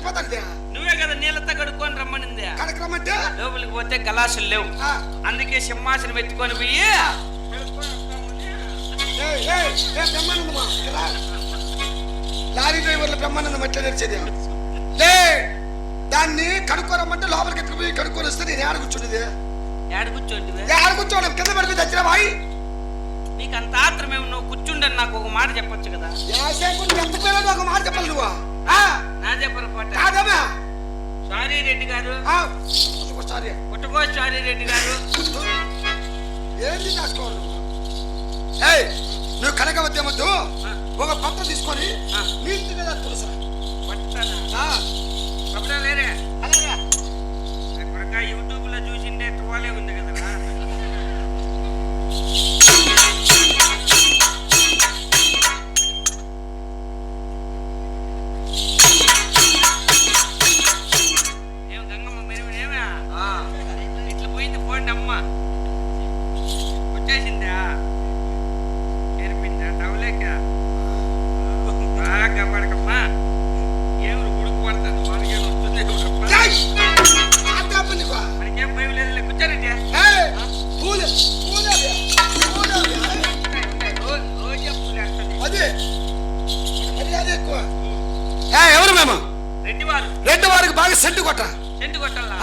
చచ్చిపోతాను. నువ్వే కదా నీళ్ళతో కడుక్కొని రమ్మనింది. కడకరమ్మంటే లోపలికి పోతే గలాసులు లేవు. అందుకే సింహాసనం ఎత్తుకొని పోయి బ్రహ్మానందమా లారీ డ్రైవర్లు బ్రహ్మానందం ఎట్లా నడిచేది? దాన్ని కడుక్కోరమ్మంటే లోపలికి ఎత్తుకుపోయి కడుక్కొని వస్తే నేను ఏడ కూర్చుండేది? ఏడ కూర్చోవడం కింద పడిపోయి తెచ్చినా బాయ్. నీకు అంత ఆత్రమేమో, నువ్వు కూర్చుండని నాకు ఒక మాట చెప్పొచ్చు కదా. ఎంత ఒక మాట చెప్పాలి నువ్వు. నా చెప్పరు పాట. సారీ రెడ్డి గారు, పుట్టుకో సారీ రెడ్డి గారు. ఏంటి దాచుకోవాలి నువ్వు? కనకవద్యమద్దు ఒక పట్ట తీసుకొని నీట్గా తులసా పట్టనా లేరే. అలాగా యూట్యూబ్ లో చూసిండే తువాలే ఉంది కదా. ఏం గంగమ్మ మెరుగు ఇట్లా పోయింది పోండి అమ్మ. వచ్చేసిందా? చేరిపోయిందా? టవలేక బాగా పడకమ్మా. ఏమి ఉడుకు పడతాను మనకేం వస్తుంది. మనకేం భయం లేదు. కూర్చోరండి. ఎవరు మేము? రెడ్డివారు. రెడ్డి వారికి బాగా సెంటు కొట్ట. సెంటు కొట్టాలా?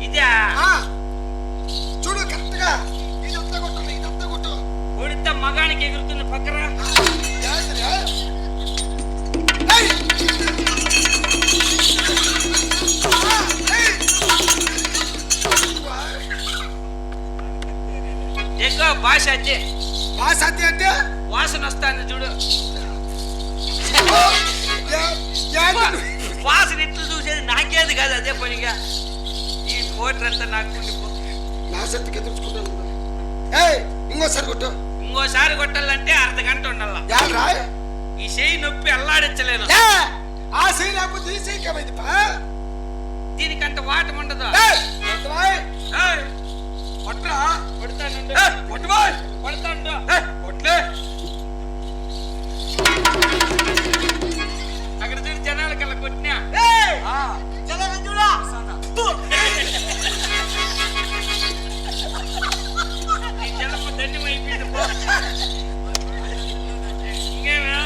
ఇదే చూడు కరెక్ట్ గా ఇదంతా కొట్టు, ఇదంతా కొట్టు. కొడితే మగానికి ఎగురుతుంది పక్కరా. ఎక్కువ భాష అదే. భాష అదే అంటే వాసన వస్తాను చూడు. వాసన ఇట్లు చూసేది నాకేది కాదు. అదే పనిగా ఈ మోటర్ అంతా నాకు నా శక్తికి ఎదుర్చుకుంటాను. ఇంకోసారి కొట్టు. ఇంకోసారి కొట్టాలంటే అర్ధ గంట ఉండాల. ఈ చెయ్యి నొప్పి అల్లాడించలేను. ఆ చెయ్యి లేకపోతే ఈ చెయ్యి ఏమైంది? దీనికంత వాటం ఉండదు. అక్కడ చూడు జనాలకల్లా కొట్టినా నీ జనమ ధన్యం అయిపోయింది. ఇంకేనా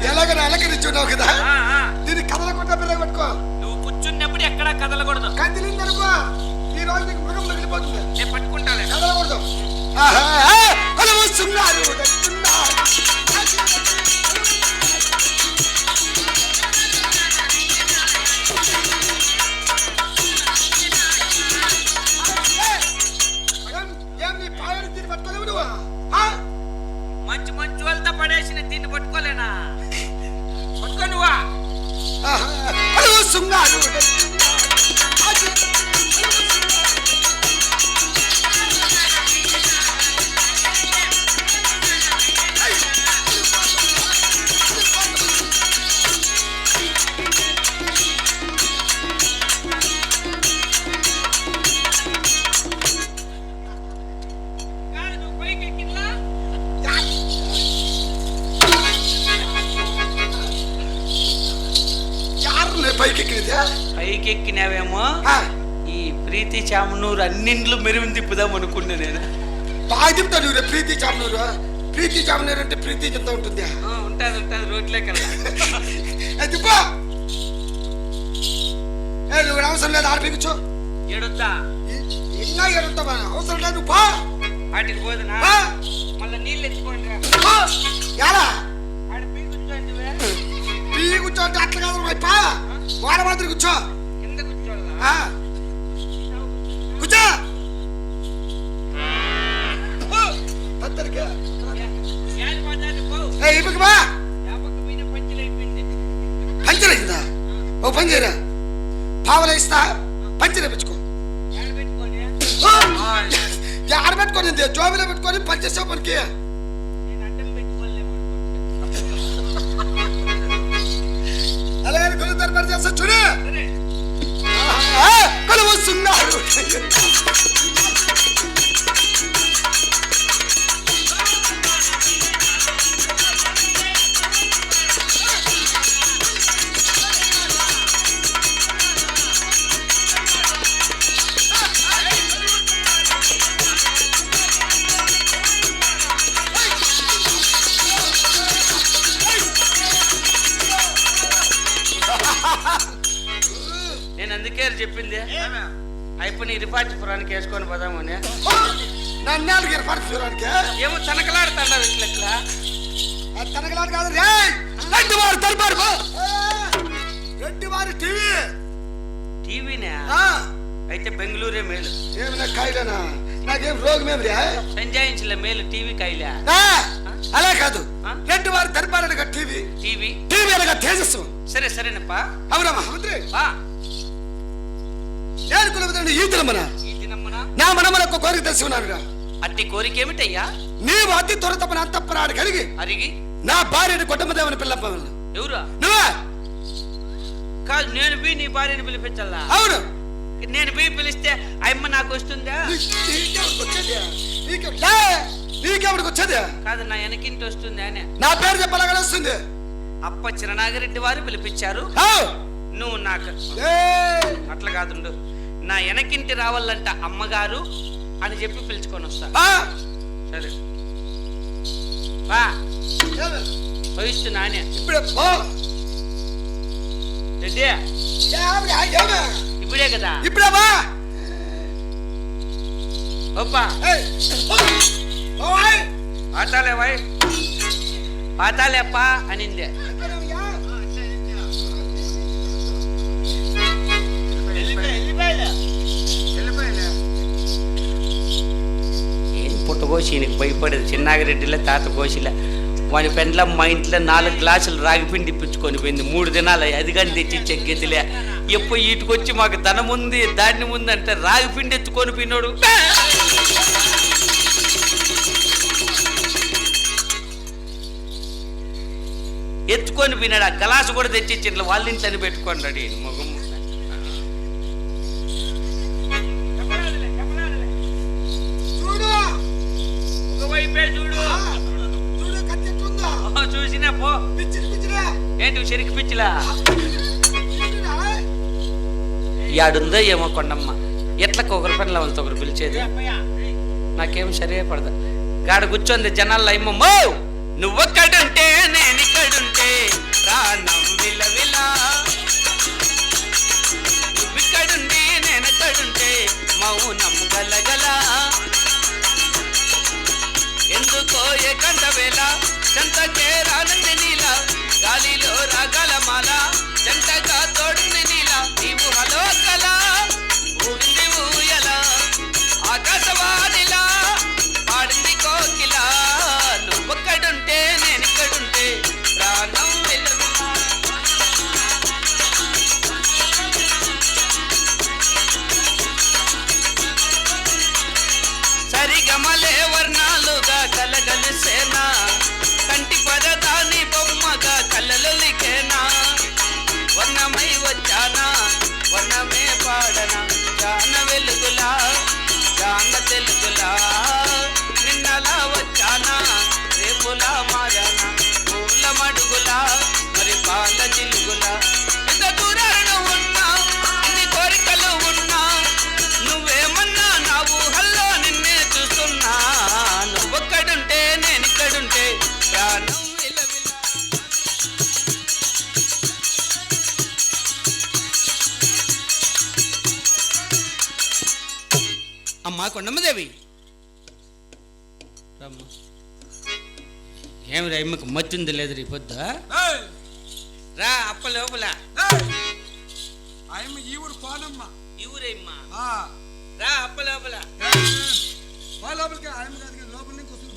ఎలాగ అలకరించున్నావు కదా. దీన్ని కదలకుండా పిల్ల కొట్టుకో. నువ్వు కూర్చున్నప్పుడు ఎక్కడా కదలకూడదు. కదిలిందనుకో ఈ రోజు నీకు మృగం మిగిలిపోతుంది. నేను పట్టుకుంటాను. కదలకూడదు. ఏం నీ పాయలు దీన్ని పట్టుకోలేవు నువ్వు? మంచి మంచి వాళ్ళతో పడేసిన దీన్ని పట్టుకోలేనా? పట్టుకో నువ్వా. పైకెక్కినావేమో. ఈ ప్రీతి చామనూరు అన్నింట్లో మెరుగు తిప్పుదాం అనుకున్నా నేను. బాగా తిప్పుతాను నువ్వు. ప్రీతి చామనూరు, ప్రీతి చామనూరు అంటే ప్రీతి చెప్తా ఉంటుంది. ఉంటుంది ఉంటుంది రోడ్లే కల్లా. తిప్పా నువ్వు అవసరం లేదు. ఆడిపించు. ఏడొద్దా? ఇంకా ఏడుంటావా? అవసరం లేదు. నువ్వు పా. వాటికి పోదునా? మళ్ళీ నీళ్ళు ఎత్తుకోండి. ఎలా ఆడ పీ కూర్చోండి. పీ కూర్చోండి అట్లా కాదు. పా వాడ మాదిరి కూర్చో. కింద కూర్చోవాలా? కూర్చో. పంచర్ అయిందా? ఓ పని చేయరా, పావలా ఇస్తా, పంచర్ వేయించుకో. ఆడ పెట్టుకోని జోబిలో పెట్టుకొని పంచేసావు పనికి. అలాగే కొలు దర్బారు చేస్తా చూడు. కొలువు కూసున్నారు. నేను అందుకే చెప్పింది అయిపోయి ఇరిపాటిపురానికి వేసుకొని పోదామని. నన్ను ఇరిపాటిపురానికి ఏమో తనకలాడుతాడా ఇట్లా తనకలాడు కాదు రే. రెడ్డి వారు దర్బారు రెడ్డి వారి టీవీ. టీవీనే అయితే బెంగళూరే మేలు. ఏమైనా కాయలేనా? నాకేం రోగం ఏమి రే? సంజాయించలే మేలు టీవీ కాయలే. అలా కాదు, రెడ్డి వారి దర్బారు అనగా టీవీ. టీవీ టీవీ అనగా తేజస్సు. సరే సరేనప్పా. అవునా మహామంత్రి? నేను కులవదండి ఈ దినమ్మన నా మనములకు కోరిక తెలిసి ఉన్నారుగా. అట్టి కోరిక ఏమిటయ్యా? నీవు అతి త్వరతపన అంతఃపురాన్ని కలిగి అరిగి నా భార్యని కొట్టమదేవని పిల్లప్ప. ఎవరా? నువ్వే కాదు, నేను పోయి నీ భార్యని పిలిపించాలా? అవును. నేను పోయి పిలిస్తే అమ్మ నాకు వస్తుందా? నీకెవరికి వచ్చేది? కాదు, నా వెనకింటి వస్తుంది అని. నా పేరు చెప్పలాగా వస్తుంది. అప్ప చిరనాగిరెడ్డి వారు పిలిపించారు. నువ్వు నాకు అట్లా కాదుండు, నా వెనకింటి రావాలంట అమ్మగారు అని చెప్పి పిలుచుకొని వస్తా. సరే పోయిస్తున్నానే ఇప్పుడే రెడ్డి. ఇప్పుడే కదా? ఇప్పుడే బా. ఓపా పాతాలే వాయ్ పాతాలేప్పా అనిందే. ఏం పుట్టకోసి ఈయనకి భయపడేది. చిన్నాగిరెడ్డిలే తాత కోసిలే. వాని పెండ్లం మా ఇంట్లో 4 గ్లాసులు రాగిపిండి ఇప్పించుకొని పోయింది 3 దినాలు. అది కానీ తెచ్చిచ్చే గతిలే. ఎప్పుడు ఈటుకొచ్చి మాకు ధనం ఉంది దాన్ని ముందు అంటే రాగిపిండి ఎత్తుకొని పోయినాడు. ఎత్తుకొని పోయినాడు. ఆ గ్లాసు కూడా తెచ్చిచ్చి ఇట్లా వాళ్ళ ఇంట్లోనే పెట్టుకున్నాడు. మొగం చూసినా పో. ఏంటి చెరికి పిచ్చిలా? యాడుందో ఏమో కొండమ్మ. ఎట్లా ఒకరి పనిలో వాళ్ళతో ఒకరు పిలిచేది నాకేం సరే పడదా. గాడ కూర్చోంది జనాల్లో అమ్మమ్మో. నువ్వొక్కడుంటే నేను ఇక్కడుంటే ప్రాణం విలవిలా. నువ్విక్కడుండి నేను ఎక్కడుంటే మౌనం గలగల. ఎందుకో ఏకంట వేళ చెంతకే రానంది నీల. గాలిలో రాగల మాల జంటగా తోడింది నీల. నీవు హలో కల ఊరింది ఊయల ఆకాశవాణిలా పాడింది కోకిల. నువ్వొక్కడుంటే నేను ఇక్కడుంటే ప్రాణం విలవిలా. సరిగమలే వర్ణాలుగా కలగలిసేనా. కంటి పరదాని బొమ్మగా కళ్ళలికేనా. వర్ణమై వచ్చానా వర్ణమే పాడనా. జాన వెలుగులా జాన తెలుగులా. నిన్నలా వచ్చానా రేపులా మారానా. పూల మడుగులా మరి పాల జిలుగులా. ఎంత దూరాలను ఉన్నా అన్ని కోరికలు ఉన్నా నువ్వేమన్నా నా ఊహల్లో నిన్నే చూస్తున్నా. నువ్వొక్కడుంటే నేను ఇక్కడుంటే ప్రాణం విలవిలా. అమ్మా కొండమ్మదేవి ఏమి రా అమ్మకు మత్తుంది లేదు రీ పొద్దు రా. అప్ప లోపల ఈ ఊరు పానమ్మ. ఈ ఊరేమ్మా రా. అప్ప లోపల లోపలికి ఆయన కాదు లోపల నుంచి వస్తుంది.